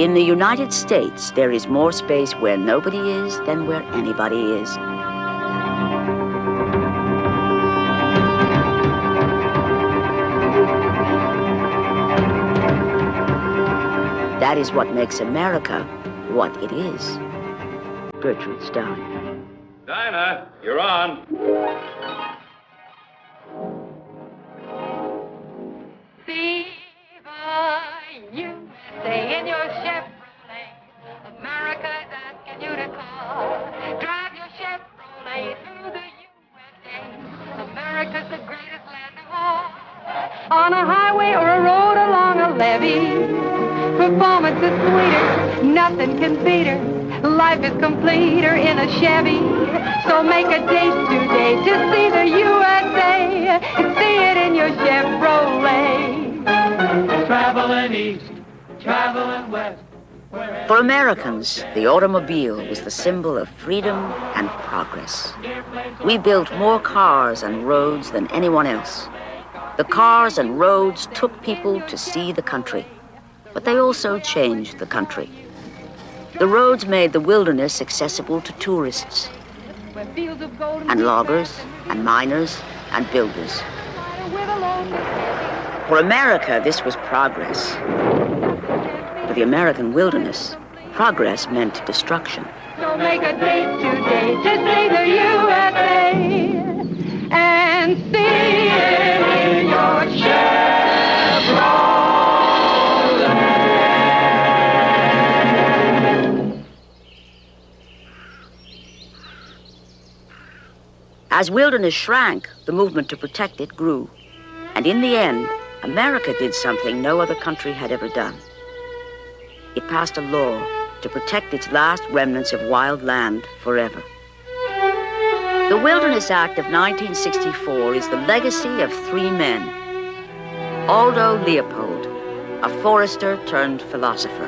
In the United States, there is more space where nobody is than where anybody is. That is what makes America what it is. Gertrude Stein. Dinah, you're on. USA in your Chevrolet. America's asking you to call. Drive your Chevrolet through the USA. America's the greatest land of all. On a highway or a road along a levee, performance is sweeter, nothing can beat her. Life is completer in a Chevy. So make a date today to see the USA. See it in your Chevrolet. Traveling east, traveling west. For Americans, the automobile was the symbol of freedom and progress. We built more cars and roads than anyone else. The cars and roads took people to see the country, but they also changed the country. The roads made the wilderness accessible to tourists, and loggers, and miners, and builders. For America, this was progress. For the American wilderness, progress meant destruction. So make a date today to see the USA and see it in your Chevrolet. As wilderness shrank, the movement to protect it grew. And in the end, America did something no other country had ever done. It passed a law to protect its last remnants of wild land forever. The Wilderness Act of 1964 is the legacy of three men. Aldo Leopold, a forester turned philosopher,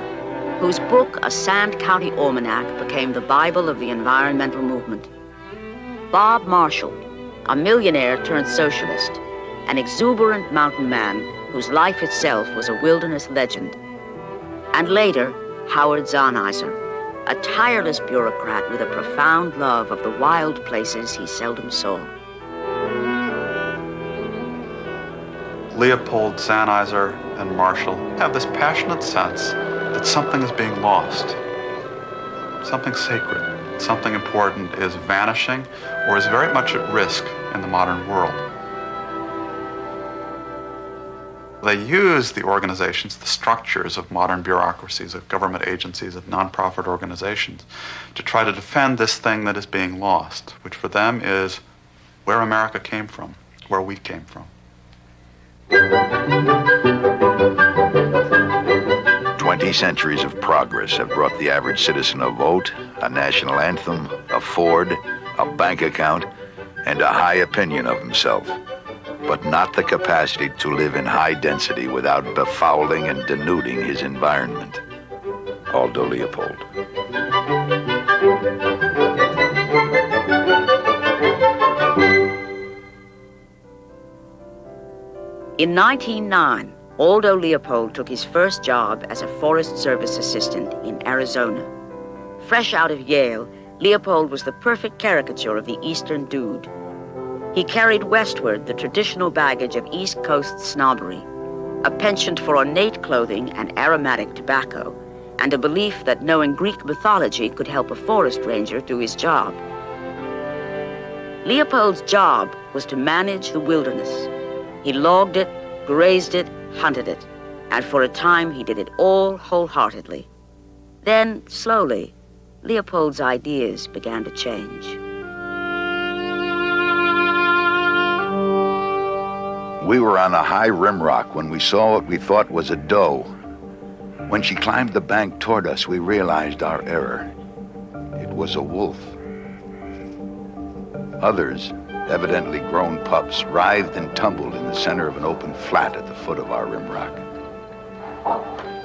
whose book, A Sand County Almanac, became the Bible of the environmental movement. Bob Marshall, a millionaire turned socialist, an exuberant mountain man whose life itself was a wilderness legend. And later, Howard Zahniser, a tireless bureaucrat with a profound love of the wild places he seldom saw. Leopold, Zahniser, and Marshall have this passionate sense that something is being lost. Something sacred, something important is vanishing or is very much at risk in the modern world. They use the organizations, the structures of modern bureaucracies, of government agencies, of nonprofit organizations to try to defend this thing that is being lost, which for them is where America came from, where we came from. 20 centuries of progress have brought the average citizen a vote, a national anthem, a Ford, a bank account, and a high opinion of himself, but not the capacity to live in high density without befouling and denuding his environment. Aldo Leopold. In 1909, Aldo Leopold took his first job as a Forest Service assistant in Arizona. Fresh out of Yale, Leopold was the perfect caricature of the Eastern dude. He carried westward the traditional baggage of East Coast snobbery, a penchant for ornate clothing and aromatic tobacco, and a belief that knowing Greek mythology could help a forest ranger do his job. Leopold's job was to manage the wilderness. He logged it, grazed it, hunted it, and for a time he did it all wholeheartedly. Then, slowly, Leopold's ideas began to change. We were on a high rim rock when we saw what we thought was a doe. When she climbed the bank toward us, we realized our error. It was a wolf. Others, evidently grown pups, writhed and tumbled in the center of an open flat at the foot of our rim rock.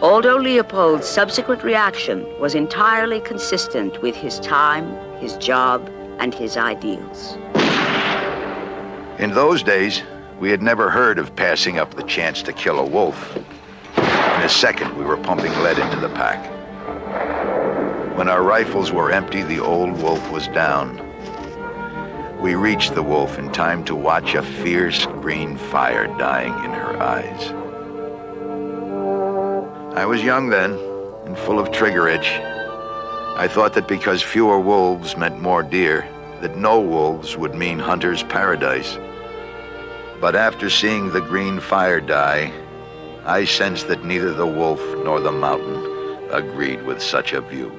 Aldo Leopold's subsequent reaction was entirely consistent with his time, his job, and his ideals. In those days, we had never heard of passing up the chance to kill a wolf. In a second, we were pumping lead into the pack. When our rifles were empty, the old wolf was down. We reached the wolf in time to watch a fierce green fire dying in her eyes. I was young then, and full of trigger itch. I thought that because fewer wolves meant more deer, that no wolves would mean hunter's paradise. But after seeing the green fire die, I sensed that neither the wolf nor the mountain agreed with such a view.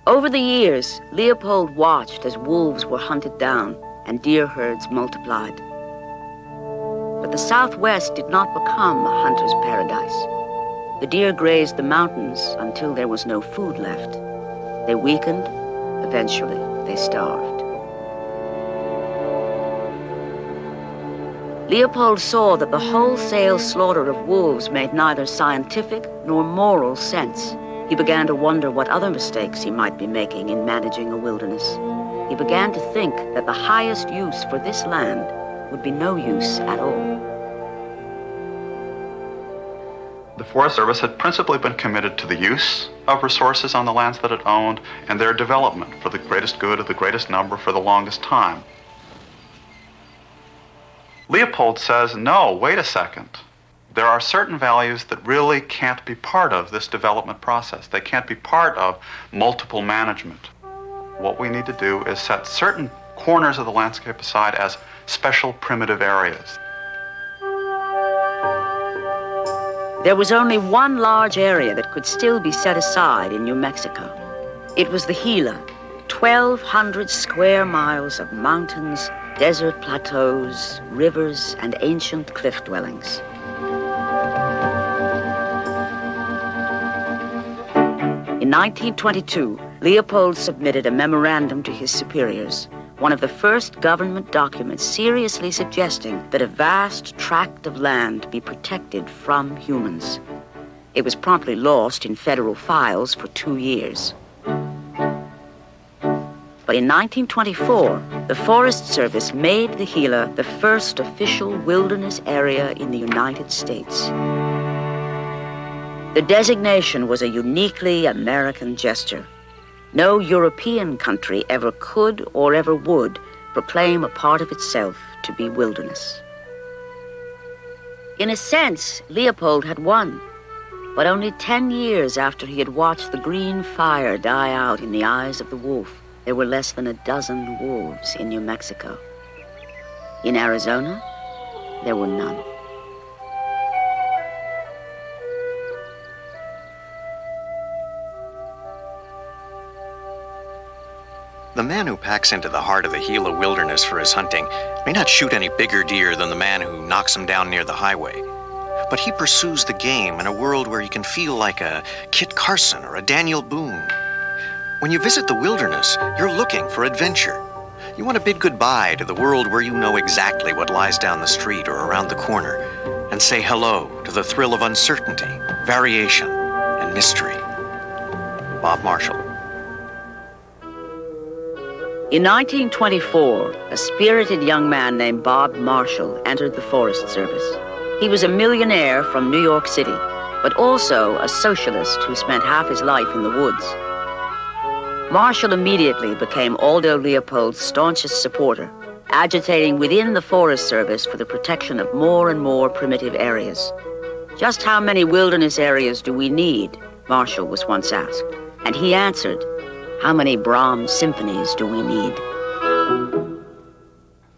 Over the years, Leopold watched as wolves were hunted down and deer herds multiplied. But the Southwest did not become a hunter's paradise. The deer grazed the mountains until there was no food left. They weakened. Eventually, they starved. Leopold saw that the wholesale slaughter of wolves made neither scientific nor moral sense. He began to wonder what other mistakes he might be making in managing a wilderness. He began to think that the highest use for this land would be no use at all. The Forest Service had principally been committed to the use of resources on the lands that it owned and their development for the greatest good of the greatest number for the longest time. Leopold says, no, wait a second. There are certain values that really can't be part of this development process. They can't be part of multiple management. What we need to do is set certain corners of the landscape aside as special primitive areas. There was only one large area that could still be set aside in New Mexico. It was the Gila, 1,200 square miles of mountains, desert plateaus, rivers, and ancient cliff dwellings. In 1922, Leopold submitted a memorandum to his superiors, one of the first government documents seriously suggesting that a vast tract of land be protected from humans. It was promptly lost in federal files for 2 years. But in 1924, the Forest Service made the Gila the first official wilderness area in the United States. The designation was a uniquely American gesture. No European country ever could or ever would proclaim a part of itself to be wilderness. In a sense, Leopold had won, but only 10 years after he had watched the green fire die out in the eyes of the wolf, there were less than a dozen wolves in New Mexico. In Arizona, there were none. The man who packs into the heart of the Gila wilderness for his hunting may not shoot any bigger deer than the man who knocks them down near the highway. But he pursues the game in a world where he can feel like a Kit Carson or a Daniel Boone. When you visit the wilderness, you're looking for adventure. You want to bid goodbye to the world where you know exactly what lies down the street or around the corner, and say hello to the thrill of uncertainty, variation, and mystery. Bob Marshall. In 1924, a spirited young man named Bob Marshall entered the Forest Service. He was a millionaire from New York City, but also a socialist who spent half his life in the woods. Marshall immediately became Aldo Leopold's staunchest supporter, agitating within the Forest Service for the protection of more and more primitive areas. Just how many wilderness areas do we need? Marshall was once asked, and he answered, how many Brahms symphonies do we need?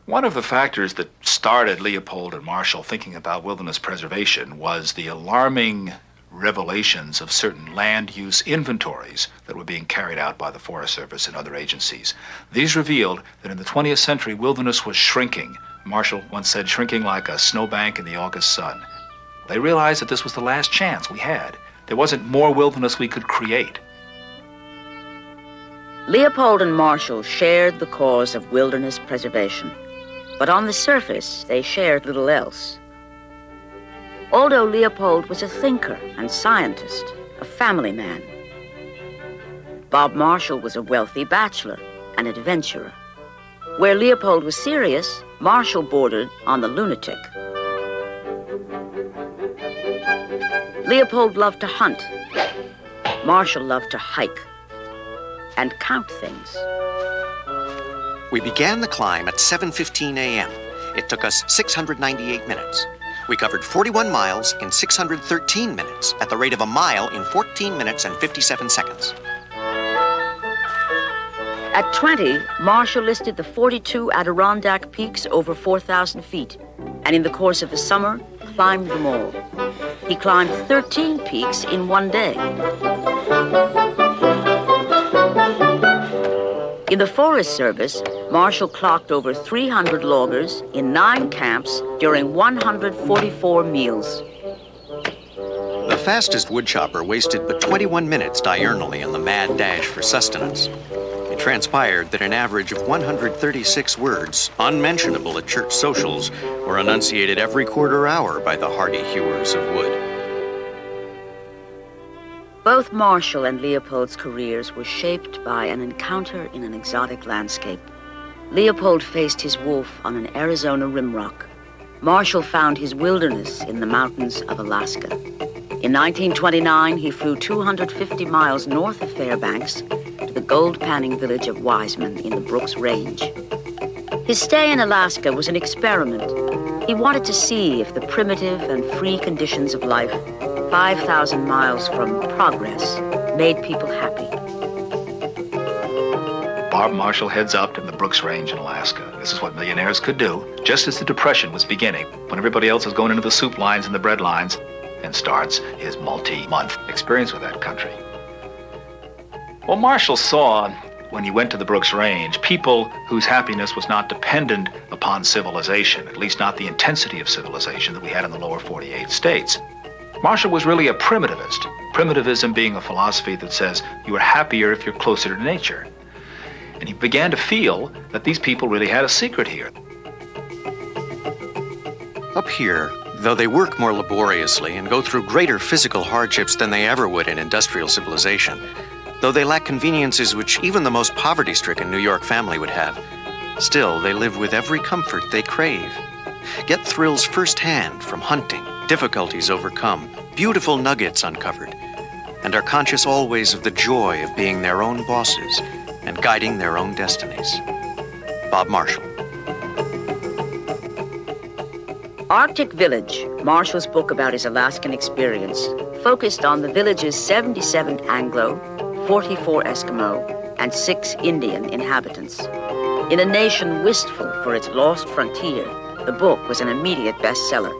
One of the factors that started Leopold and Marshall thinking about wilderness preservation was the alarming revelations of certain land use inventories that were being carried out by the Forest Service and other agencies. These revealed that in the 20th century, wilderness was shrinking. Marshall once said, shrinking like a snowbank in the August sun. They realized that this was the last chance we had. There wasn't more wilderness we could create. Leopold and Marshall shared the cause of wilderness preservation, but on the surface, they shared little else. Aldo Leopold was a thinker and scientist, a family man. Bob Marshall was a wealthy bachelor, an adventurer. Where Leopold was serious, Marshall bordered on the lunatic. Leopold loved to hunt. Marshall loved to hike and count things. We began the climb at 7:15 a.m. It took us 698 minutes. We covered 41 miles in 613 minutes at the rate of a mile in 14 minutes and 57 seconds. At 20, Marshall listed the 42 Adirondack peaks over 4,000 feet, and in the course of the summer, climbed them all. He climbed 13 peaks in one day. In the Forest Service, Marshall clocked over 300 loggers in 9 camps during 144 meals. The fastest woodchopper wasted but 21 minutes diurnally in the mad dash for sustenance. It transpired that an average of 136 words, unmentionable at church socials, were enunciated every quarter hour by the hardy hewers of wood. Both Marshall and Leopold's careers were shaped by an encounter in an exotic landscape. Leopold faced his wolf on an Arizona rimrock. Marshall found his wilderness in the mountains of Alaska. In 1929, he flew 250 miles north of Fairbanks to the gold-panning village of Wiseman in the Brooks Range. His stay in Alaska was an experiment. He wanted to see if the primitive and free conditions of life 5,000 miles from progress made people happy. Bob Marshall heads up to the Brooks Range in Alaska. This is what millionaires could do, just as the Depression was beginning, when everybody else is going into the soup lines and the bread lines, and starts his multi-month experience with that country. Well, Marshall saw, when he went to the Brooks Range, people whose happiness was not dependent upon civilization, at least not the intensity of civilization that we had in the lower 48 states. Marshall was really a primitivist, primitivism being a philosophy that says you are happier if you're closer to nature. And he began to feel that these people really had a secret here. Up here, though they work more laboriously and go through greater physical hardships than they ever would in industrial civilization, though they lack conveniences which even the most poverty-stricken New York family would have, still they live with every comfort they crave. Get thrills firsthand from hunting, difficulties overcome, beautiful nuggets uncovered, and are conscious always of the joy of being their own bosses and guiding their own destinies. Bob Marshall. Arctic Village, Marshall's book about his Alaskan experience, focused on the village's 77 Anglo, 44 Eskimo, and 6 Indian inhabitants. In a nation wistful for its lost frontier, the book was an immediate bestseller.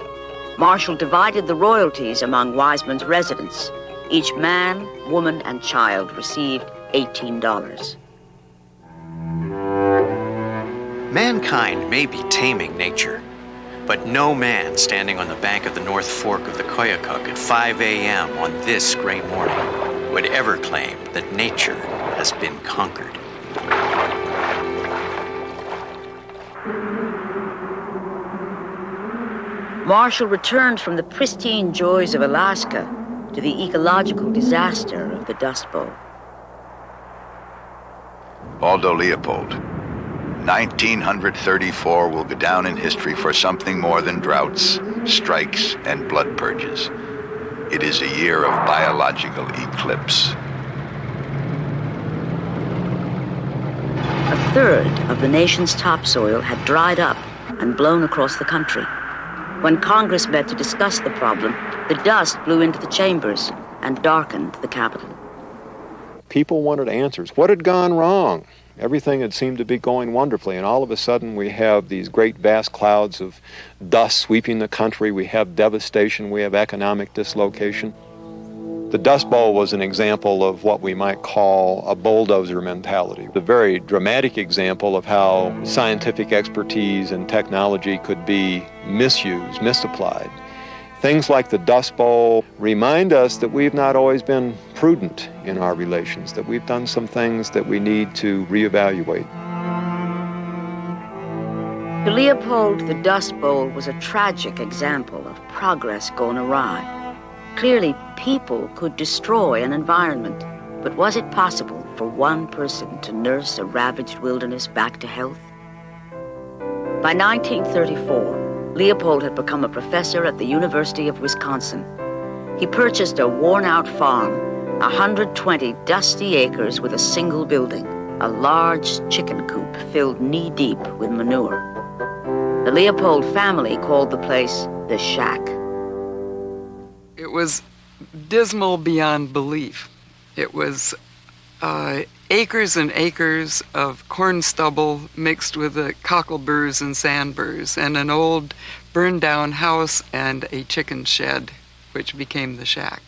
Marshall divided the royalties among Wiseman's residents. Each man, woman, and child received $18. Mankind may be taming nature, but no man standing on the bank of the North Fork of the Koyukuk at 5 a.m. on this gray morning would ever claim that nature has been conquered. Marshall returned from the pristine joys of Alaska to the ecological disaster of the Dust Bowl. Aldo Leopold. 1934 will go down in history for something more than droughts, strikes, and blood purges. It is a year of biological eclipse. A third of the nation's topsoil had dried up and blown across the country. When Congress met to discuss the problem, the dust blew into the chambers and darkened the Capitol. People wanted answers. What had gone wrong? Everything had seemed to be going wonderfully, and all of a sudden we have these great vast clouds of dust sweeping the country. We have devastation. We have economic dislocation. The Dust Bowl was an example of what we might call a bulldozer mentality, a very dramatic example of how scientific expertise and technology could be misused, misapplied. Things like the Dust Bowl remind us that we've not always been prudent in our relations, that we've done some things that we need to reevaluate. To Leopold, the Dust Bowl was a tragic example of progress gone awry. Clearly, people could destroy an environment, but was it possible for one person to nurse a ravaged wilderness back to health? By 1934, Leopold had become a professor at the University of Wisconsin. He purchased a worn-out farm, 120 dusty acres with a single building, a large chicken coop filled knee-deep with manure. The Leopold family called the place the Shack. It was dismal beyond belief. It was acres and acres of corn stubble mixed with cockleburs and sandburs, and an old burned-down house and a chicken shed, which became the Shack.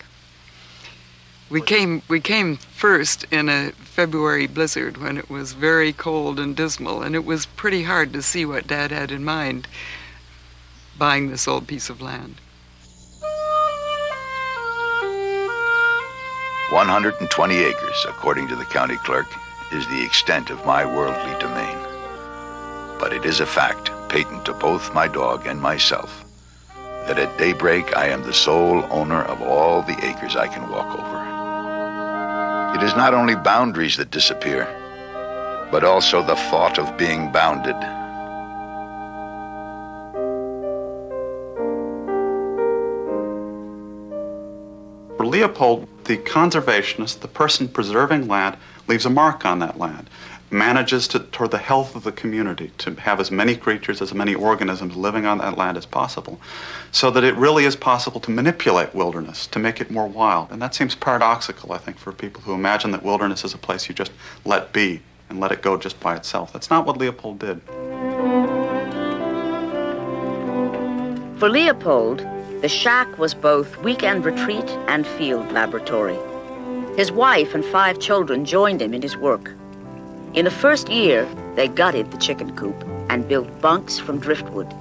We came first in a February blizzard when it was very cold and dismal, and it was pretty hard to see what Dad had in mind buying this old piece of land. 120 acres, according to the county clerk, is the extent of my worldly domain. But it is a fact, patent to both my dog and myself, that at daybreak I am the sole owner of all the acres I can walk over. It is not only boundaries that disappear, but also the thought of being bounded. For Leopold, the conservationist, the person preserving land, leaves a mark on that land, manages toward the health of the community, to have as many creatures, as many organisms living on that land as possible, so that it really is possible to manipulate wilderness, to make it more wild. And that seems paradoxical, I think, for people who imagine that wilderness is a place you just let be and let it go just by itself. That's not what Leopold did. For Leopold, the Shack was both weekend retreat and field laboratory. His wife and 5 children joined him in his work. In the first year, they gutted the chicken coop and built bunks from driftwood.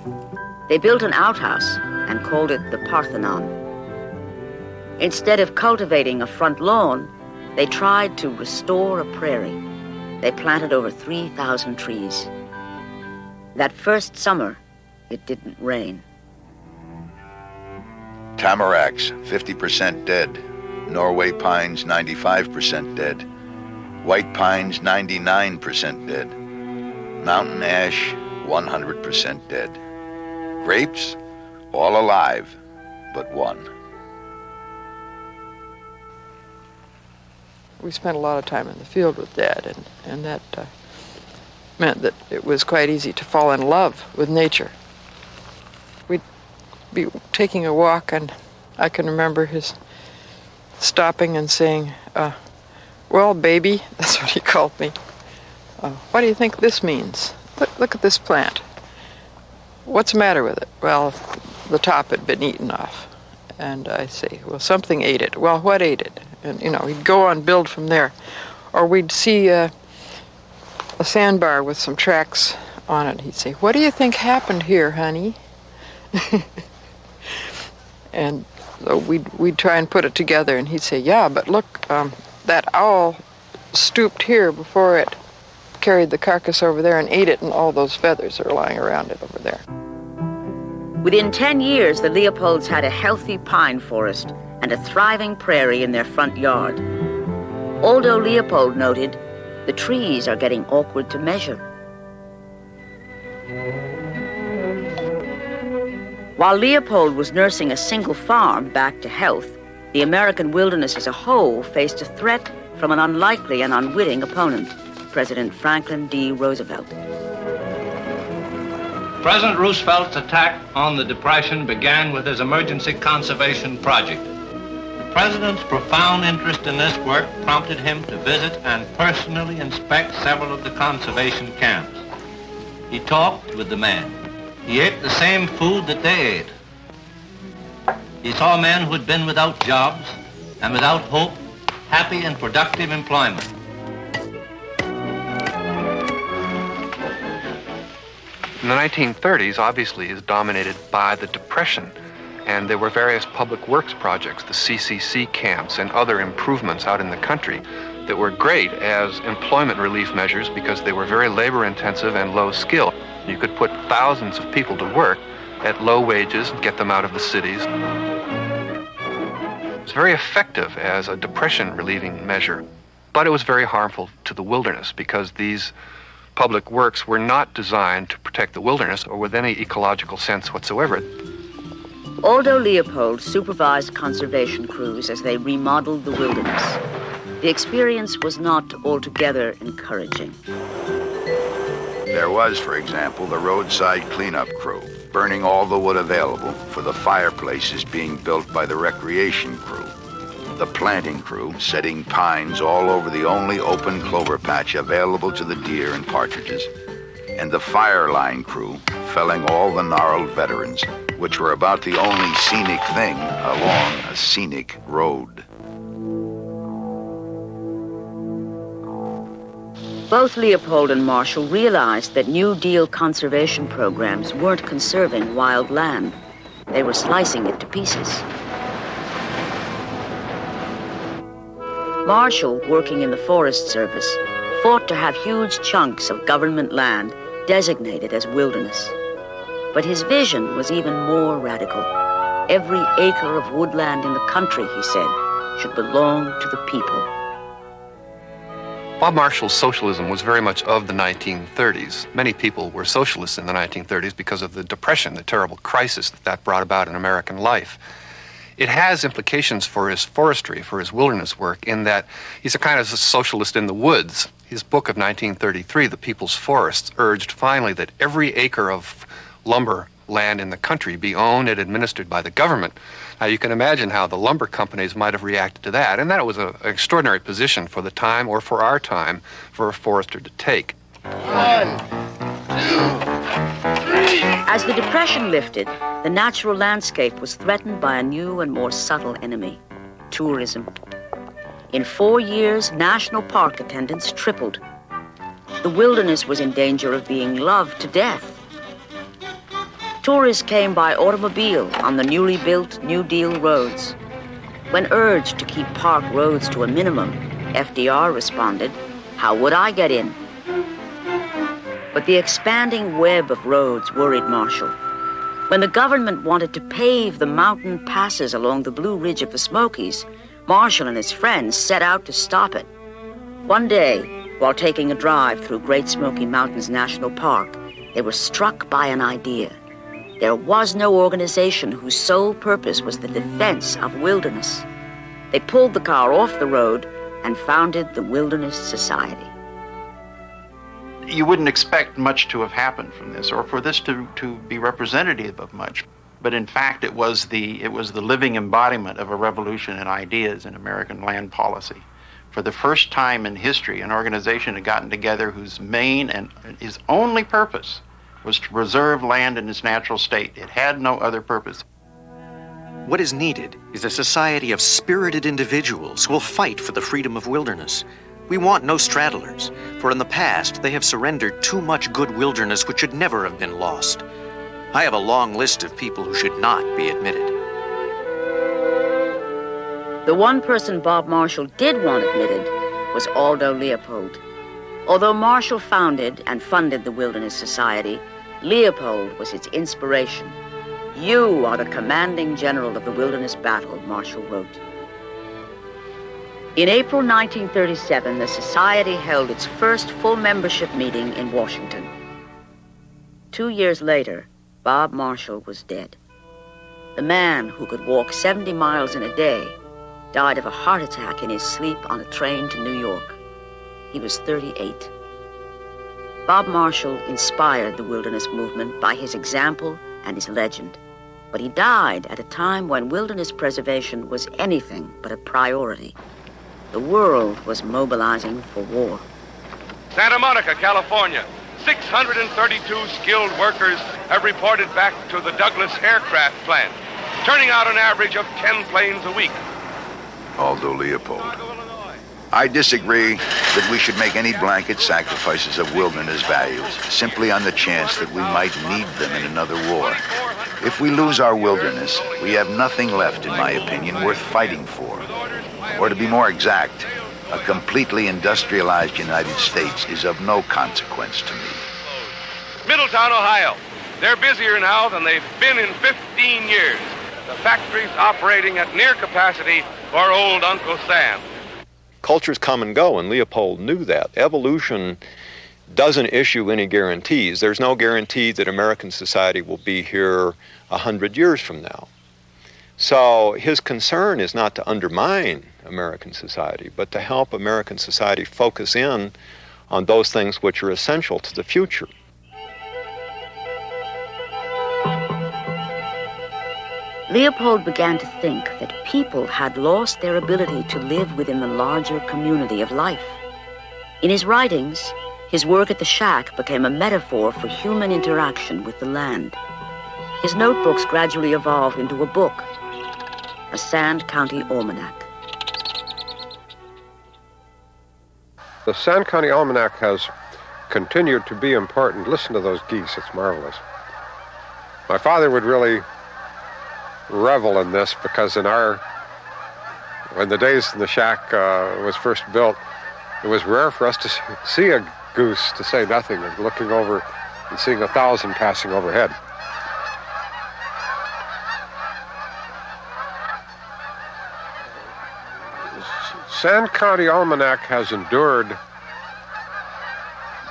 They built an outhouse and called it the Parthenon. Instead of cultivating a front lawn, they tried to restore a prairie. They planted over 3,000 trees. That first summer, it didn't rain. Tamaracks, 50% dead. Norway pines, 95% dead. White pines, 99% dead. Mountain ash, 100% dead. Grapes, all alive, but one. We spent a lot of time in the field with Dad, and that meant that it was quite easy to fall in love with nature. We'd be taking a walk, and I can remember his stopping and saying, well, baby, that's what he called me. What do you think this means? Look at this plant. What's the matter with it? Well, the top had been eaten off. And I say, well, something ate it. Well, what ate it? And, he'd go on, build from there. Or we'd see a sandbar with some tracks on it. He'd say, what do you think happened here, honey? And so we'd try and put it together, and he'd say, yeah, but look, that owl stooped here before it carried the carcass over there and ate it, and all those feathers are lying around it over there. Within 10 years, the Leopolds had a healthy pine forest and a thriving prairie in their front yard. Aldo Leopold noted, the trees are getting awkward to measure. While Leopold was nursing a single farm back to health, the American wilderness as a whole faced a threat from an unlikely and unwitting opponent, President Franklin D. Roosevelt. President Roosevelt's attack on the Depression began with his emergency conservation project. The President's profound interest in this work prompted him to visit and personally inspect several of the conservation camps. He talked with the men. He ate the same food that they ate. He saw men who had been without jobs and without hope, happy in productive employment. In the 1930s, obviously, is dominated by the Depression, and there were various public works projects, the CCC camps and other improvements out in the country that were great as employment relief measures because they were very labor-intensive and low skill. You could put thousands of people to work at low wages and get them out of the cities. It was very effective as a depression-relieving measure, but it was very harmful to the wilderness because these public works were not designed to protect the wilderness or with any ecological sense whatsoever. Aldo Leopold supervised conservation crews as they remodeled the wilderness. The experience was not altogether encouraging. There was, for example, the roadside cleanup crew, burning all the wood available for the fireplaces being built by the recreation crew. The planting crew, setting pines all over the only open clover patch available to the deer and partridges. And the fire line crew, felling all the gnarled veterans, which were about the only scenic thing along a scenic road. Both Leopold and Marshall realized that New Deal conservation programs weren't conserving wild land. They were slicing it to pieces. Marshall, working in the Forest Service, fought to have huge chunks of government land designated as wilderness. But his vision was even more radical. Every acre of woodland in the country, he said, should belong to the people. Bob Marshall's socialism was very much of the 1930s. Many people were socialists in the 1930s because of the Depression, the terrible crisis that brought about in American life. It has implications for his forestry, for his wilderness work, in that he's a kind of a socialist in the woods. His book of 1933, The People's Forests, urged finally that every acre of lumber land in the country be owned and administered by the government. Now, you can imagine how the lumber companies might have reacted to that, and that was an extraordinary position for the time, or for our time, for a forester to take. 1, 2, 3. As the Depression lifted, the natural landscape was threatened by a new and more subtle enemy, tourism. In 4 years, national park attendance tripled. The wilderness was in danger of being loved to death. Tourists came by automobile on the newly built New Deal roads. When urged to keep park roads to a minimum, FDR responded, "How would I get in?" But the expanding web of roads worried Marshall. When the government wanted to pave the mountain passes along the Blue Ridge of the Smokies, Marshall and his friends set out to stop it. One day, while taking a drive through Great Smoky Mountains National Park, they were struck by an idea. There was no organization whose sole purpose was the defense of wilderness. They pulled the car off the road and founded the Wilderness Society. You wouldn't expect much to have happened from this, or for this to be representative of much. But in fact, it was the living embodiment of a revolution in ideas in American land policy. For the first time in history, an organization had gotten together whose main and his only purpose was to preserve land in its natural state. It had no other purpose. What is needed is a society of spirited individuals who will fight for the freedom of wilderness. We want no straddlers, for in the past they have surrendered too much good wilderness which should never have been lost. I have a long list of people who should not be admitted. The one person Bob Marshall did want admitted was Aldo Leopold. Although Marshall founded and funded the Wilderness Society, Leopold was its inspiration. "You are the commanding general of the wilderness battle," Marshall wrote. In April 1937, the Society held its first full membership meeting in Washington. 2 years later, Bob Marshall was dead. The man who could walk 70 miles in a day died of a heart attack in his sleep on a train to New York. He was 38. Bob Marshall inspired the wilderness movement by his example and his legend, but he died at a time when wilderness preservation was anything but a priority. The world was mobilizing for war. Santa Monica, California. 632 skilled workers have reported back to the Douglas Aircraft Plant, turning out an average of 10 planes a week. Aldo Leopold. I disagree that we should make any blanket sacrifices of wilderness values simply on the chance that we might need them in another war. If we lose our wilderness, we have nothing left, in my opinion, worth fighting for. Or to be more exact, a completely industrialized United States is of no consequence to me. Middletown, Ohio. They're busier now than they've been in 15 years. The factory's operating at near capacity for old Uncle Sam. Cultures come and go, and Leopold knew that. Evolution doesn't issue any guarantees. There's no guarantee that American society will be here 100 years from now. So his concern is not to undermine American society, but to help American society focus in on those things which are essential to the future. Leopold began to think that people had lost their ability to live within the larger community of life. In his writings, his work at the shack became a metaphor for human interaction with the land. His notebooks gradually evolved into a book, a Sand County Almanac. The Sand County Almanac has continued to be important. Listen to those geese, it's marvelous. My father would really revel in this because when the days in the shack was first built, it was rare for us to see a goose, to say nothing of looking over and seeing 1,000 passing overhead. Sand County Almanac has endured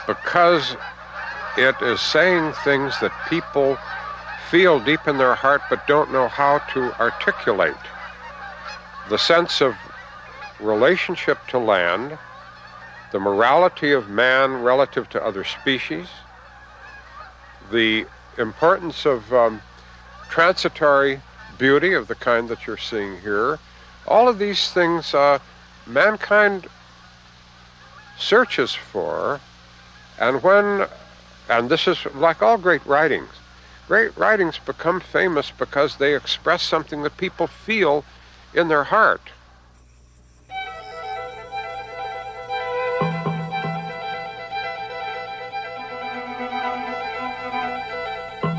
because it is saying things that people feel deep in their heart but don't know how to articulate. The sense of relationship to land, the morality of man relative to other species, the importance of transitory beauty of the kind that you're seeing here. All of these things mankind searches for, and this is like all great writings. Great writings become famous because they express something that people feel in their heart.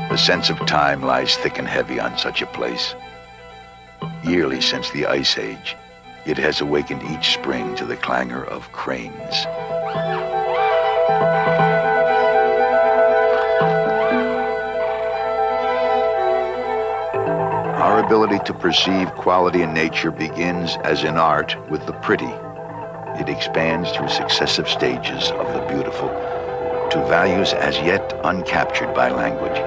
The sense of time lies thick and heavy on such a place. Yearly since the Ice Age, it has awakened each spring to the clangor of cranes. Our ability to perceive quality in nature begins, as in art, with the pretty. It expands through successive stages of the beautiful to values as yet uncaptured by language.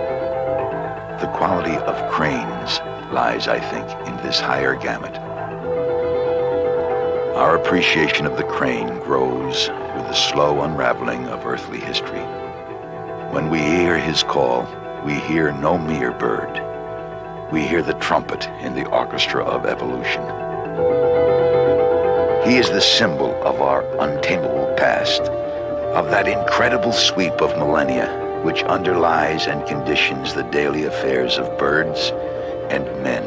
The quality of cranes lies, I think, in this higher gamut. Our appreciation of the crane grows with the slow unraveling of earthly history. When we hear his call, we hear no mere bird. We hear the trumpet in the orchestra of evolution. He is the symbol of our untamable past, of that incredible sweep of millennia which underlies and conditions the daily affairs of birds and men.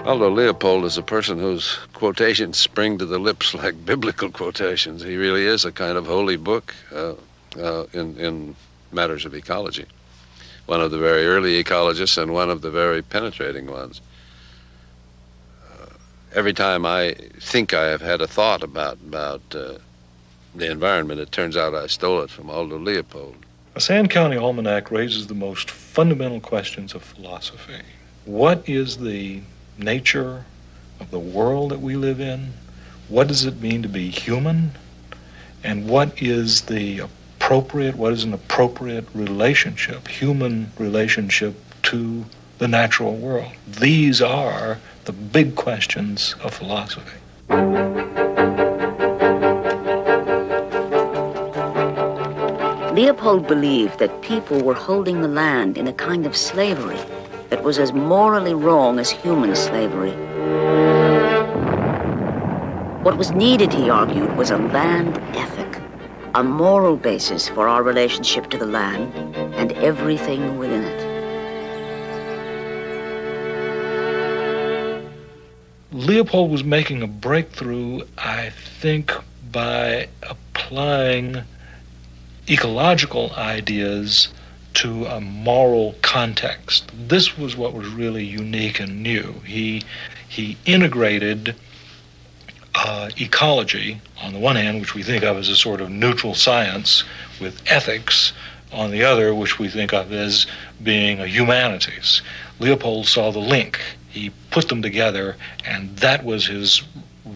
Aldo Leopold is a person whose quotations spring to the lips like biblical quotations. He really is a kind of holy book in matters of ecology. One of the very early ecologists and one of the very penetrating ones. Every time I think I have had a thought about the environment, it turns out I stole it from Aldo Leopold. A Sand County Almanac raises the most fundamental questions of philosophy. What is the nature of the world that we live in? What does it mean to be human? And what is an appropriate relationship, human relationship to the natural world? These are the big questions of philosophy. Leopold believed that people were holding the land in a kind of slavery that was as morally wrong as human slavery. What was needed, he argued, was a land ethic, a moral basis for our relationship to the land and everything within it. Leopold was making a breakthrough, I think, by applying ecological ideas to a moral context. This was what was really unique and new. He integrated ecology, on the one hand, which we think of as a sort of neutral science, with ethics, on the other, which we think of as being a humanities. Leopold saw the link. He put them together, and that was his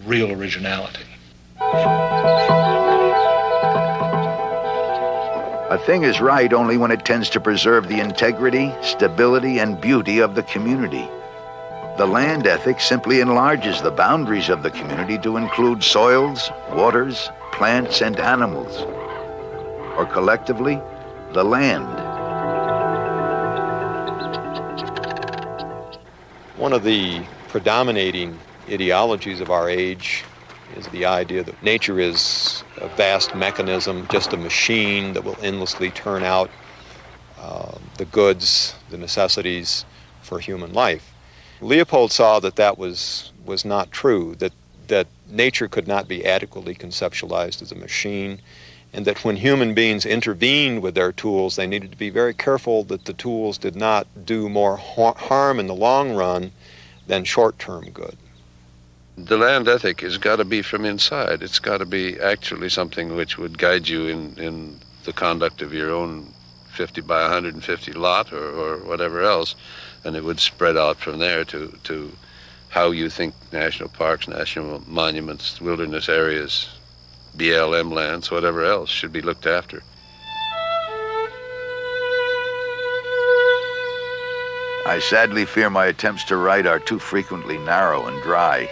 real originality. A thing is right only when it tends to preserve the integrity, stability, and beauty of the community. The land ethic simply enlarges the boundaries of the community to include soils, waters, plants, and animals, or collectively, the land. One of the predominating ideologies of our age is the idea that nature is a vast mechanism, just a machine that will endlessly turn out the goods, the necessities for human life. Leopold saw that that was not true, that nature could not be adequately conceptualized as a machine, and that when human beings intervened with their tools, they needed to be very careful that the tools did not do more harm in the long run than short-term good. The land ethic has got to be from inside. It's got to be actually something which would guide you in the conduct of your own 50 by 150 lot or whatever else, and it would spread out from there to how you think national parks, national monuments, wilderness areas, BLM lands, whatever else should be looked after. I sadly fear my attempts to write are too frequently narrow and dry.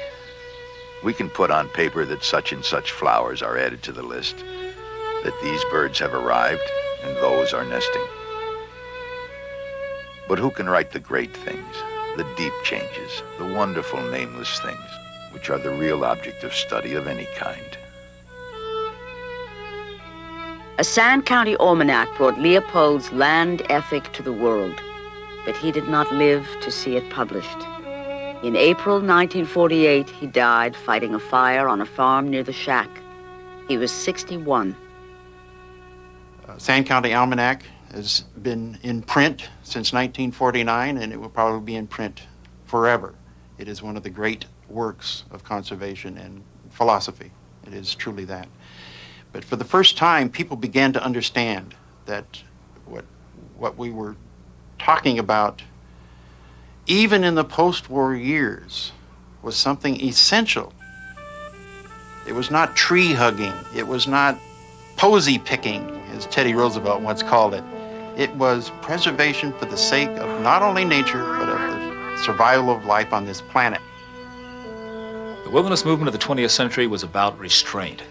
We can put on paper that such and such flowers are added to the list, that these birds have arrived and those are nesting. But who can write the great things, the deep changes, the wonderful nameless things, which are the real object of study of any kind? A Sand County Almanac brought Leopold's land ethic to the world, but he did not live to see it published. In April 1948, he died fighting a fire on a farm near the shack. He was 61. Sand County Almanac has been in print since 1949, and it will probably be in print forever. It is one of the great works of conservation and philosophy. It is truly that. But for the first time, people began to understand that what we were talking about, even in the post-war years, was something essential. It was not tree hugging. It was not posy picking, as Teddy Roosevelt once called it. It was preservation for the sake of not only nature, but of the survival of life on this planet. The wilderness movement of the 20th century was about restraint.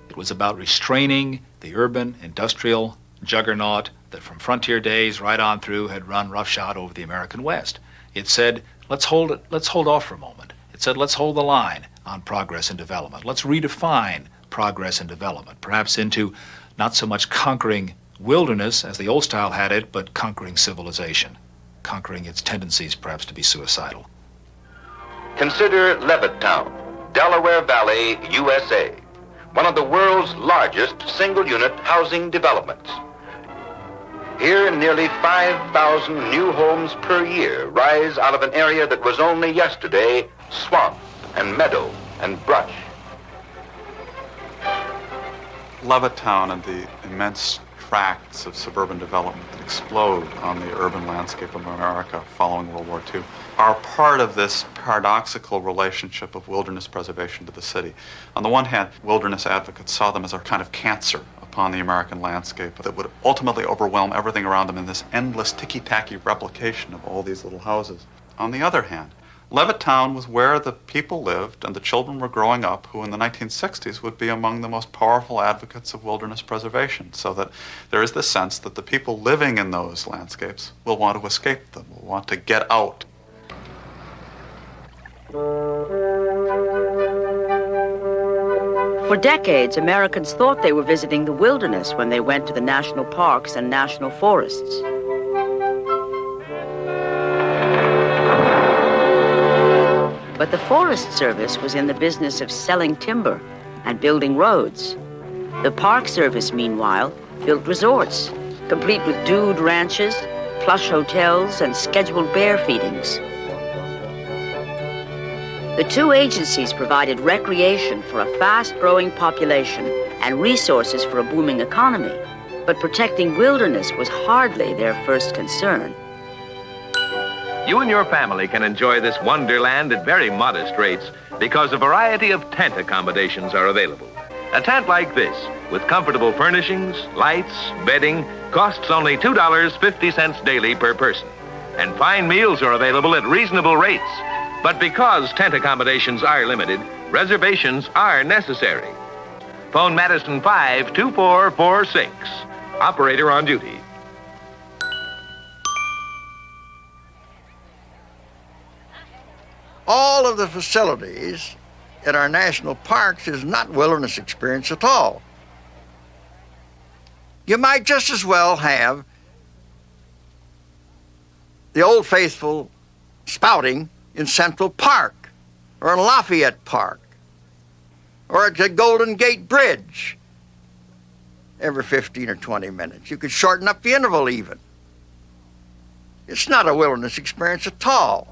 It was about restraining the urban, industrial juggernaut that from frontier days right on through had run roughshod over the American West. It said, let's hold off for a moment. It said, let's hold the line on progress and development. Let's redefine progress and development, perhaps into not so much conquering wilderness as the old style had it, but conquering civilization, conquering its tendencies perhaps to be suicidal. Consider Levittown, Delaware Valley, USA, one of the world's largest single-unit housing developments. Here, nearly 5,000 new homes per year rise out of an area that was only yesterday swamp and meadow and brush. Levittown and the immense tracts of suburban development that explode on the urban landscape of America following World War II are part of this paradoxical relationship of wilderness preservation to the city. On the one hand, wilderness advocates saw them as a kind of cancer upon the American landscape that would ultimately overwhelm everything around them in this endless ticky-tacky replication of all these little houses. On the other hand, Levittown was where the people lived and the children were growing up who in the 1960s would be among the most powerful advocates of wilderness preservation, so that there is this sense that the people living in those landscapes will want to escape them, will want to get out. For decades, Americans thought they were visiting the wilderness when they went to the national parks and national forests. But the Forest Service was in the business of selling timber and building roads. The Park Service, meanwhile, built resorts, complete with dude ranches, plush hotels, and scheduled bear feedings. The two agencies provided recreation for a fast-growing population and resources for a booming economy, but protecting wilderness was hardly their first concern. You and your family can enjoy this wonderland at very modest rates because a variety of tent accommodations are available. A tent like this, with comfortable furnishings, lights, bedding, costs only $2.50 daily per person. And fine meals are available at reasonable rates. But because tent accommodations are limited, reservations are necessary. Phone Madison 52446. Operator on duty. All of the facilities at our national parks is not wilderness experience at all. You might just as well have the Old Faithful spouting in Central Park or in Lafayette Park or at the Golden Gate Bridge every 15 or 20 minutes. You could shorten up the interval even. It's not a wilderness experience at all.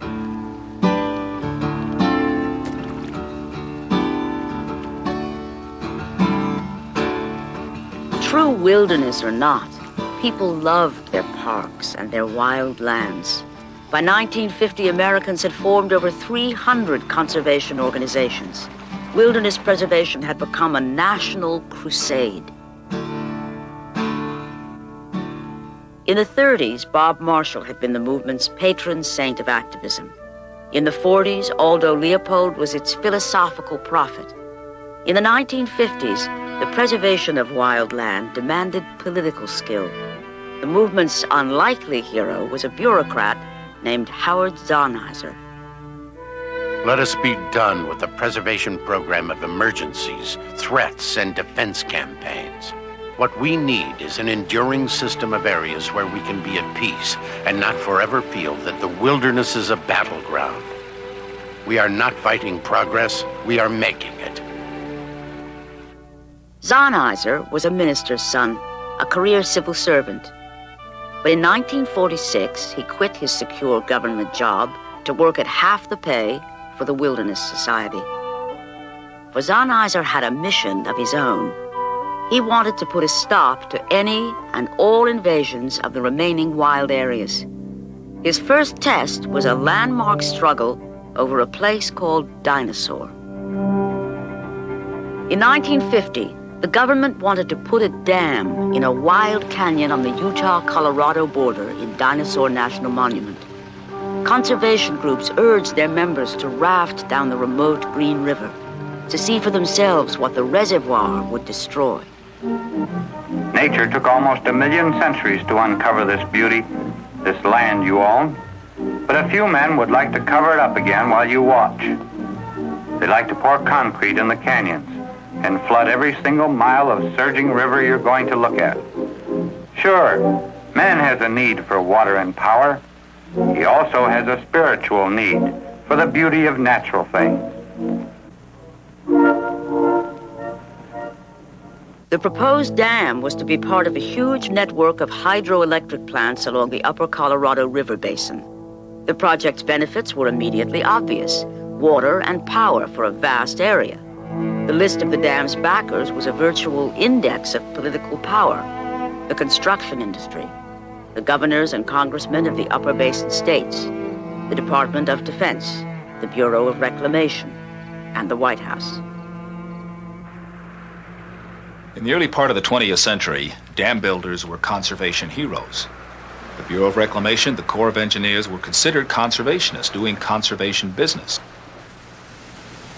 True wilderness or not, people loved their parks and their wild lands. By 1950, Americans had formed over 300 conservation organizations. Wilderness preservation had become a national crusade. In the 30s, Bob Marshall had been the movement's patron saint of activism. In the 40s, Aldo Leopold was its philosophical prophet. In the 1950s, the preservation of wild land demanded political skill. The movement's unlikely hero was a bureaucrat named Howard Zahniser. Let us be done with the preservation program of emergencies, threats, and defense campaigns. What we need is an enduring system of areas where we can be at peace and not forever feel that the wilderness is a battleground. We are not fighting progress, we are making it. Zahniser was a minister's son, a career civil servant. But in 1946, he quit his secure government job to work at half the pay for the Wilderness Society. For Zahniser had a mission of his own. He wanted to put a stop to any and all invasions of the remaining wild areas. His first test was a landmark struggle over a place called Dinosaur. In 1950, the government wanted to put a dam in a wild canyon on the Utah-Colorado border in Dinosaur National Monument. Conservation groups urged their members to raft down the remote Green River to see for themselves what the reservoir would destroy. Nature took almost 1 million centuries to uncover this beauty, this land you own. But a few men would like to cover it up again while you watch. They like to pour concrete in the canyons and flood every single mile of surging river you're going to look at. Sure, man has a need for water and power. He also has a spiritual need for the beauty of natural things. The proposed dam was to be part of a huge network of hydroelectric plants along the upper Colorado River basin. The project's benefits were immediately obvious: water and power for a vast area. The list of the dam's backers was a virtual index of political power: the construction industry, the governors and congressmen of the upper basin states, the Department of Defense, the Bureau of Reclamation, and the White House. In the early part of the 20th century, dam builders were conservation heroes. The Bureau of Reclamation, the Corps of Engineers were considered conservationists doing conservation business.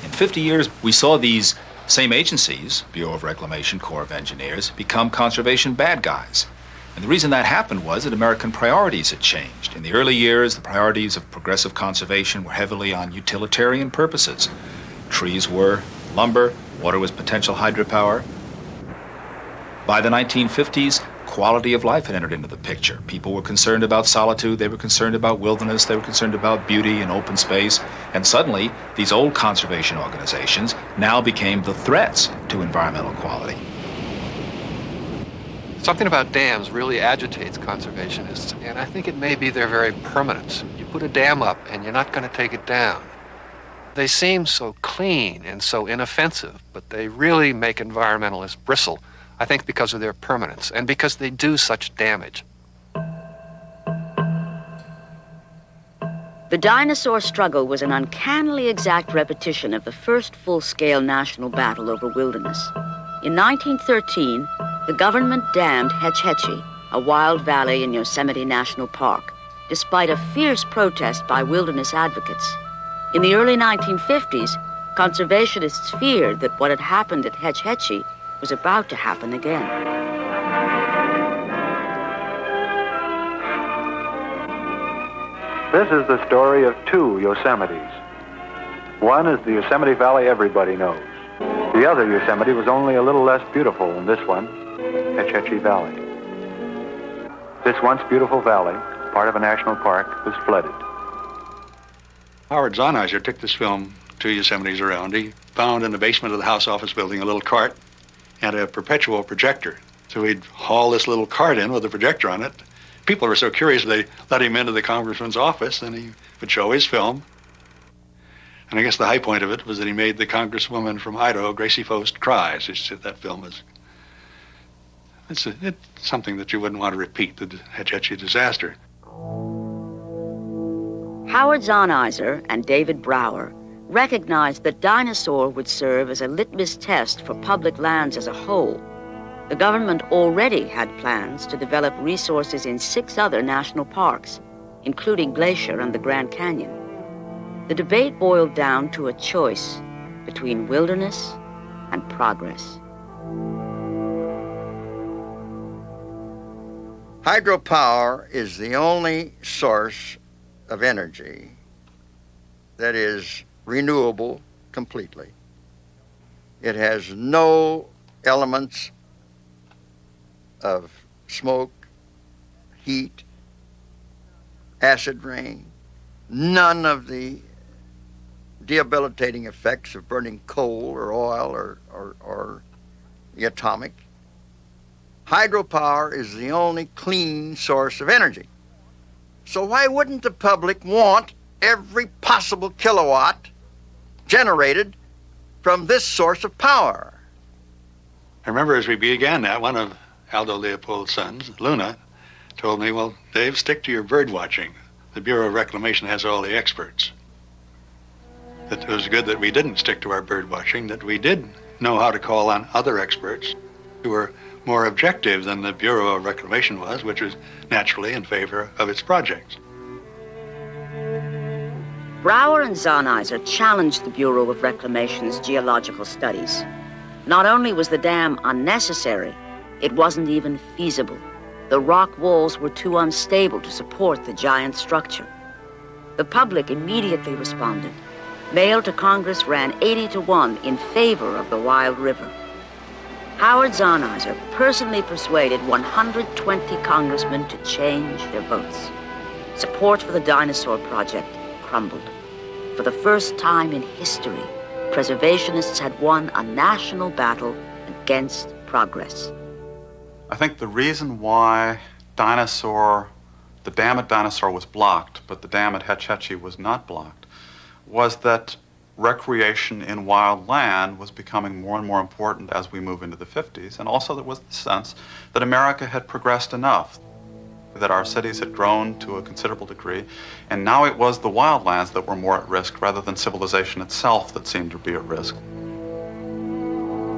In 50 years, we saw these same agencies, Bureau of Reclamation, Corps of Engineers, become conservation bad guys. And the reason that happened was that American priorities had changed. In the early years, the priorities of progressive conservation were heavily on utilitarian purposes. Trees were lumber, water was potential hydropower. By the 1950s, quality of life had entered into the picture. People were concerned about solitude, they were concerned about wilderness, they were concerned about beauty and open space, and suddenly these old conservation organizations now became the threats to environmental quality. Something about dams really agitates conservationists, and I think it may be their very permanence. You put a dam up and you're not going to take it down. They seem so clean and so inoffensive, but they really make environmentalists bristle, I think because of their permanence and because they do such damage. The dinosaur struggle was an uncannily exact repetition of the first full-scale national battle over wilderness. In 1913, the government dammed Hetch Hetchy, a wild valley in Yosemite National Park, despite a fierce protest by wilderness advocates. In the early 1950s, conservationists feared that what had happened at Hetch Hetchy was about to happen again. This is the story of two Yosemites. One is the Yosemite Valley everybody knows. The other Yosemite was only a little less beautiful than this one, Hetch Hetchy Valley. This once beautiful valley, part of a national park, was flooded. Howard Zahniser took this film to Yosemites around. He found in the basement of the House Office building a little cart and a perpetual projector. So he'd haul this little cart in with a projector on it. People were so curious they let him into the congressman's office and he would show his film. And I guess the high point of it was that he made the congresswoman from Idaho, Gracie Fost, cry. So she said that film is it's something that you wouldn't want to repeat, the Hetch Hetchy disaster. Howard Zahniser and David Brower recognized that Dinosaur would serve as a litmus test for public lands as a whole. The government already had plans to develop resources in 6 other national parks, including Glacier and the Grand Canyon. The debate boiled down to a choice between wilderness and progress. Hydropower is the only source of energy that is renewable completely. It has no elements of smoke, heat, acid rain, none of the debilitating effects of burning coal or oil or the atomic. Hydropower is the only clean source of energy. So why wouldn't the public want every possible kilowatt generated from this source of power? I remember as we began that, one of Aldo Leopold's sons, Luna, told me, well, Dave, stick to your bird watching. The Bureau of Reclamation has all the experts. That it was good that we didn't stick to our bird watching, that we did know how to call on other experts who were more objective than the Bureau of Reclamation was, which was naturally in favor of its projects. Brower and Zahniser challenged the Bureau of Reclamation's geological studies. Not only was the dam unnecessary, it wasn't even feasible. The rock walls were too unstable to support the giant structure. The public immediately responded. Mail to Congress ran 80-1 in favor of the Wild River. Howard Zahniser personally persuaded 120 congressmen to change their votes. Support for the Dinosaur Project crumbled. For the first time in history, preservationists had won a national battle against progress. I think the reason why the dam at Dinosaur was blocked, but the dam at Hetch Hetchy was not blocked, was that recreation in wild land was becoming more and more important as we move into the 50s, and also there was the sense that America had progressed enough, that our cities had grown to a considerable degree, and now it was the wildlands that were more at risk rather than civilization itself that seemed to be at risk.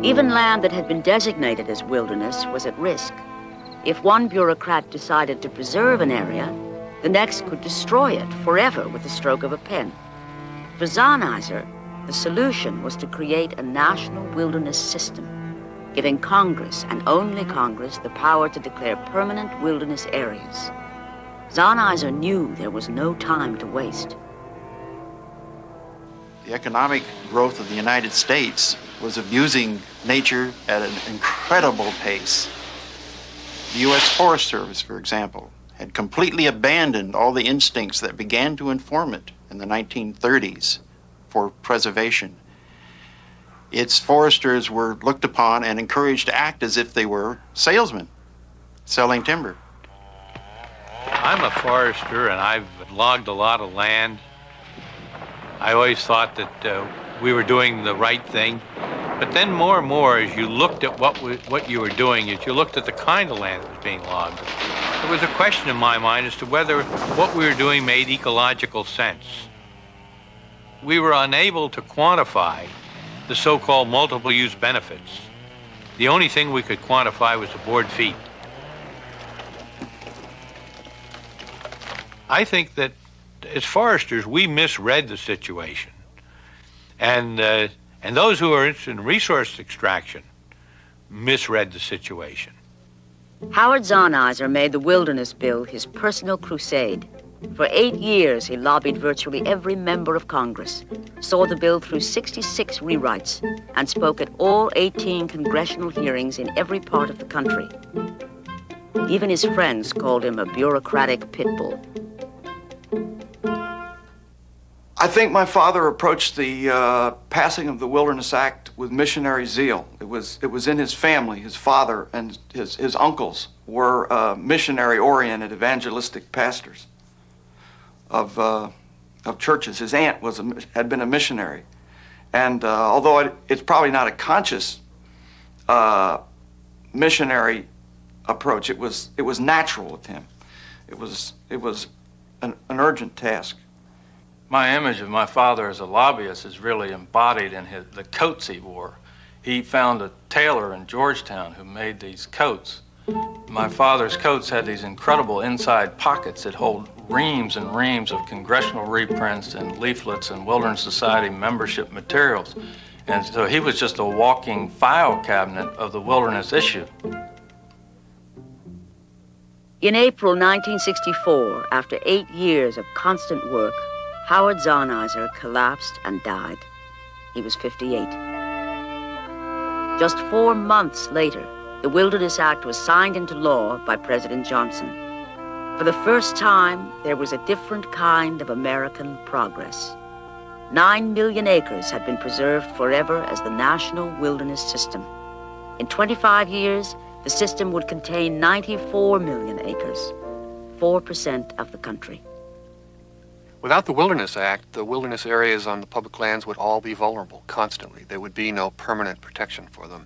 Even land that had been designated as wilderness was at risk. If one bureaucrat decided to preserve an area, the next could destroy it forever with the stroke of a pen. For Zahniser, the solution was to create a national wilderness system, giving Congress, and only Congress, the power to declare permanent wilderness areas. Zahniser knew there was no time to waste. The economic growth of the United States was abusing nature at an incredible pace. The U.S. Forest Service, for example, had completely abandoned all the instincts that began to inform it in the 1930s for preservation. Its foresters were looked upon and encouraged to act as if they were salesmen selling timber. I'm a forester and I've logged a lot of land. I always thought that we were doing the right thing. But then more and more, as you looked at what you were doing, as you looked at the kind of land that was being logged, there was a question in my mind as to whether what we were doing made ecological sense. We were unable to quantify the so-called multiple use benefits The only thing we could quantify was the board feet. I think that as foresters, we misread the situation. And those who are interested in resource extraction misread the situation. Howard Zahniser made the Wilderness Bill his personal crusade. For 8 years, he lobbied virtually every member of Congress, saw the bill through 66 rewrites, and spoke at all 18 congressional hearings in every part of the country. Even his friends called him a bureaucratic pit bull. I think my father approached the passing of the Wilderness Act with missionary zeal. It was in his family. His father and his uncles were missionary-oriented, evangelistic pastors of churches. His aunt had been a missionary, and although it's probably not a conscious missionary approach, it was natural with him. It was an urgent task. My image of my father as a lobbyist is really embodied in the coats he wore. He found a tailor in Georgetown who made these coats. My father's coats had these incredible inside pockets that hold reams and reams of congressional reprints and leaflets and Wilderness Society membership materials. And so he was just a walking file cabinet of the wilderness issue. In April 1964, after 8 years of constant work, Howard Zahniser collapsed and died. He was 58. Just 4 months later, the Wilderness Act was signed into law by President Johnson. For the first time, there was a different kind of American progress. 9 million acres had been preserved forever as the National Wilderness System. In 25 years, the system would contain 94 million acres, 4% of the country. Without the Wilderness Act, the wilderness areas on the public lands would all be vulnerable constantly. There would be no permanent protection for them.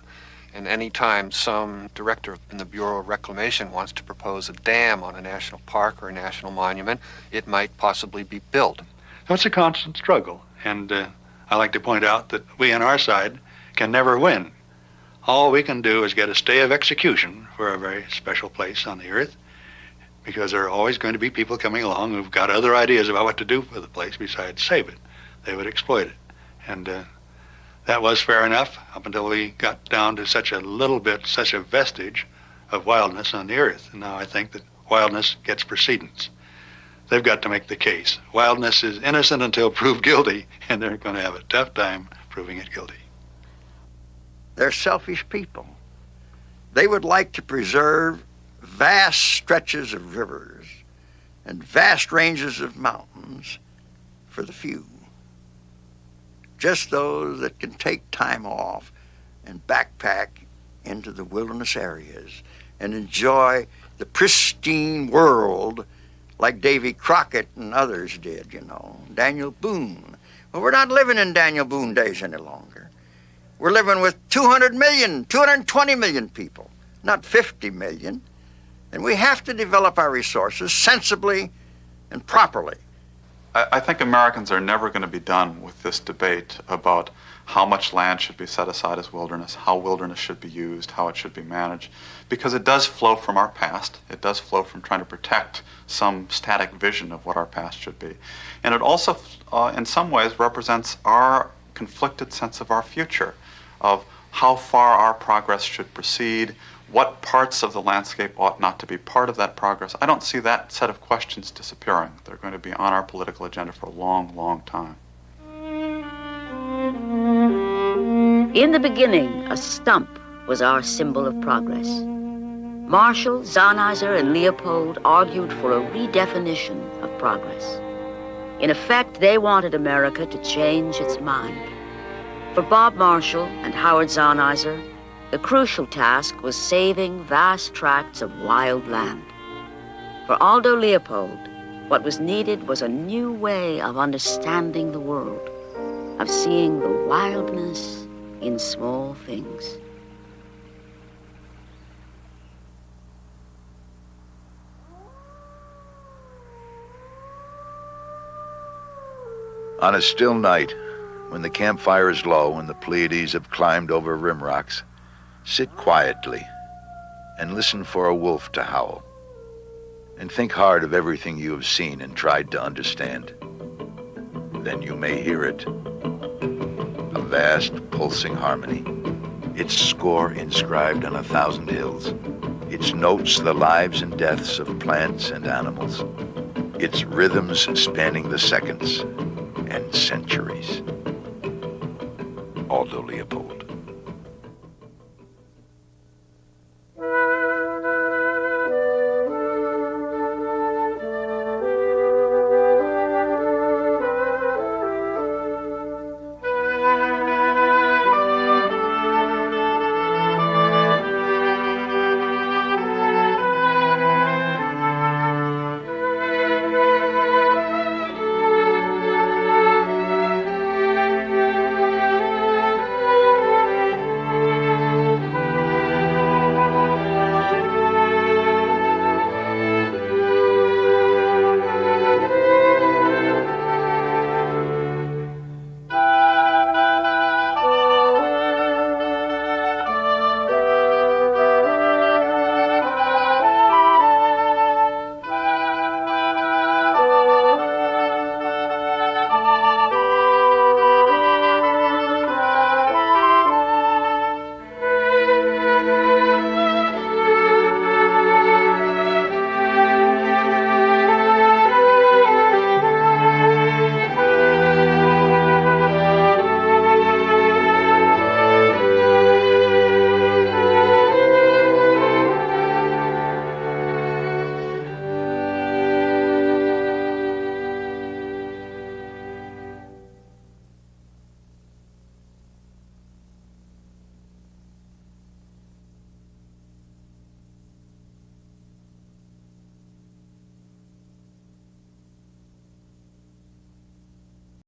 And any time some director in the Bureau of Reclamation wants to propose a dam on a national park or a national monument, it might possibly be built. So it's a constant struggle. And I like to point out that we on our side can never win. All we can do is get a stay of execution for a very special place on the earth, because there are always going to be people coming along who've got other ideas about what to do for the place besides save it. They would exploit it. And that was fair enough up until we got down to such a little bit, such a vestige of wildness on the earth. And now I think that wildness gets precedence. They've got to make the case. Wildness is innocent until proved guilty, and they're going to have a tough time proving it guilty. They're selfish people. They would like to preserve vast stretches of rivers and vast ranges of mountains for the few. Just those that can take time off and backpack into the wilderness areas and enjoy the pristine world like Davy Crockett and others did, you know, Daniel Boone. Well, we're not living in Daniel Boone days any longer. We're living with 200 million, 220 million people, not 50 million. And we have to develop our resources sensibly and properly. I think Americans are never going to be done with this debate about how much land should be set aside as wilderness, how wilderness should be used, how it should be managed, because it does flow from our past. It does flow from trying to protect some static vision of what our past should be. And it also, in some ways, represents our conflicted sense of our future, of how far our progress should proceed, what parts of the landscape ought not to be part of that progress. I don't see that set of questions disappearing. They're going to be on our political agenda for a long, long time. In the beginning, a stump was our symbol of progress. Marshall, Zahniser, and Leopold argued for a redefinition of progress. In effect, they wanted America to change its mind. For Bob Marshall and Howard Zahniser, the crucial task was saving vast tracts of wild land. For Aldo Leopold, what was needed was a new way of understanding the world, of seeing the wildness in small things. On a still night, when the campfire is low and the Pleiades have climbed over rim rocks, Sit quietly and listen for a wolf to howl. And think hard of everything you have seen and tried to understand. Then you may hear it. A vast, pulsing harmony. Its score inscribed on 1,000 hills. Its notes the lives and deaths of plants and animals. Its rhythms spanning the seconds and centuries. Aldo Leopold.